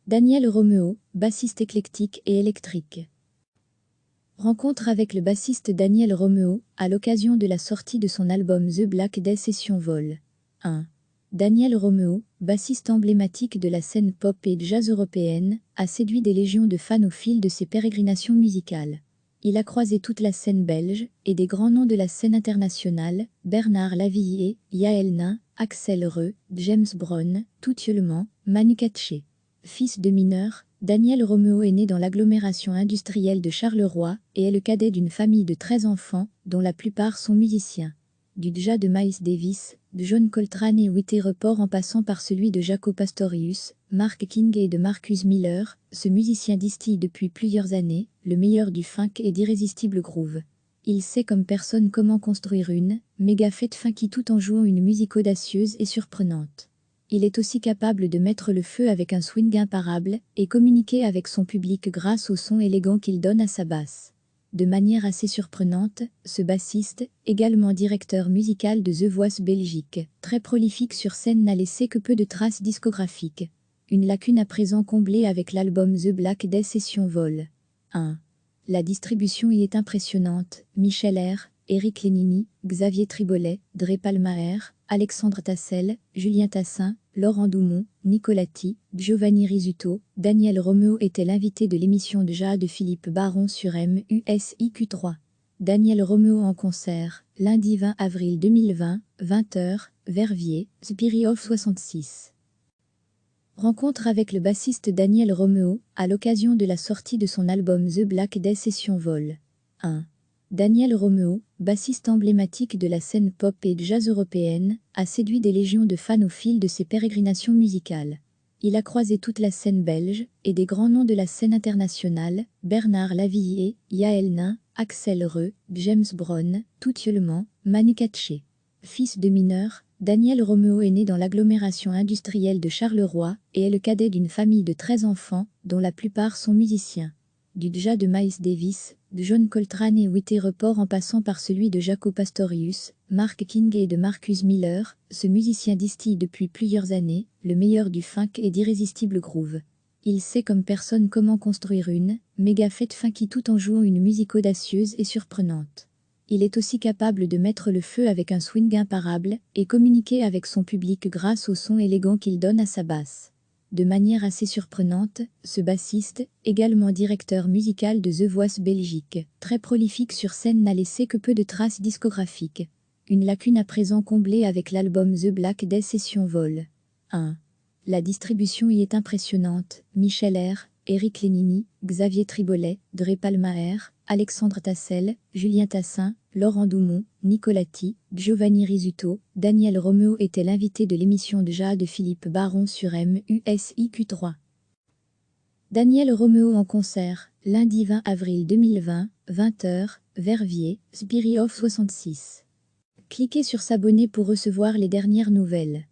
Daniel Romeo, bassiste éclectique et électrique. Rencontre avec le bassiste Daniel Romeo, à l'occasion de la sortie de son album The Black Day Session Vol. 1. Daniel Romeo, bassiste emblématique de la scène pop et jazz européenne, a séduit des légions de fans au fil de ses pérégrinations musicales. Il a croisé toute la scène belge et des grands noms de la scène internationale, Bernard Lavilliers, Yael Nain, Axel Reux, James Brown, Toutieulement, Manu Katché. Fils de mineur, Daniel Romeo est né dans l'agglomération industrielle de Charleroi et est le cadet d'une famille de 13 enfants, dont la plupart sont musiciens. Du Dja de Miles Davis, de John Coltrane et Whitey Report en passant par celui de Jaco Pastorius, Mark King et de Marcus Miller, ce musicien distille depuis plusieurs années le meilleur du funk et d'irrésistibles grooves. Il sait comme personne comment construire une méga fête funky tout en jouant une musique audacieuse et surprenante. Il est aussi capable de mettre le feu avec un swing imparable et communiquer avec son public grâce au son élégant qu'il donne à sa basse. De manière assez surprenante, ce bassiste, également directeur musical de The Voice Belgique, très prolifique sur scène, n'a laissé que peu de traces discographiques. Une lacune à présent comblée avec l'album The Black Day Session Vol. 1. La distribution y est impressionnante. Michel R., Eric Lénini, Xavier Tribolet, Dre Palmaer, Alexandre Tassel, Julien Tassin, Laurent Doumon, Nicolati, Giovanni Risuto, Daniel Romeo était l'invité de l'émission de Jade Philippe Baron sur MUSIQ3. Daniel Romeo en concert, lundi 20 avril 2020, 20h, Verviers, Spirit of 66. Rencontre avec le bassiste Daniel Romeo, à l'occasion de la sortie de son album The Black Day Session Vol. 1. Daniel Romeo, bassiste emblématique de la scène pop et jazz européenne, a séduit des légions de fans au fil de ses pérégrinations musicales. Il a croisé toute la scène belge et des grands noms de la scène internationale, Bernard Lavilliers, Yael Nain, Axel Reux, James Brown, Toutieulement, Manu Katché. Fils de mineur, Daniel Romeo est né dans l'agglomération industrielle de Charleroi et est le cadet d'une famille de 13 enfants, dont la plupart sont musiciens. Du Dja de Miles Davis, de John Coltrane et Whitey Report en passant par celui de Jaco Pastorius, Mark King et de Marcus Miller, ce musicien distille depuis plusieurs années le meilleur du funk et d'irrésistibles grooves. Il sait comme personne comment construire une méga fête funky tout en jouant une musique audacieuse et surprenante. Il est aussi capable de mettre le feu avec un swing imparable et communiquer avec son public grâce au son élégant qu'il donne à sa basse. De manière assez surprenante, ce bassiste, également directeur musical de The Voice Belgique, très prolifique sur scène, n'a laissé que peu de traces discographiques. Une lacune à présent comblée avec l'album The Black Day Session Vol. 1. La distribution y est impressionnante. Michel R., Eric Lénini, Xavier Tribolet, Dre Palmaer, Alexandre Tassel, Julien Tassin, Laurent Doumon, Nicolati, Giovanni Risuto, Daniel Romeo était l'invité de l'émission de Jade Philippe Baron sur MUSIQ3. Daniel Romeo en concert, lundi 20 avril 2020, 20h, Verviers, Spirit of 66. Cliquez sur s'abonner pour recevoir les dernières nouvelles.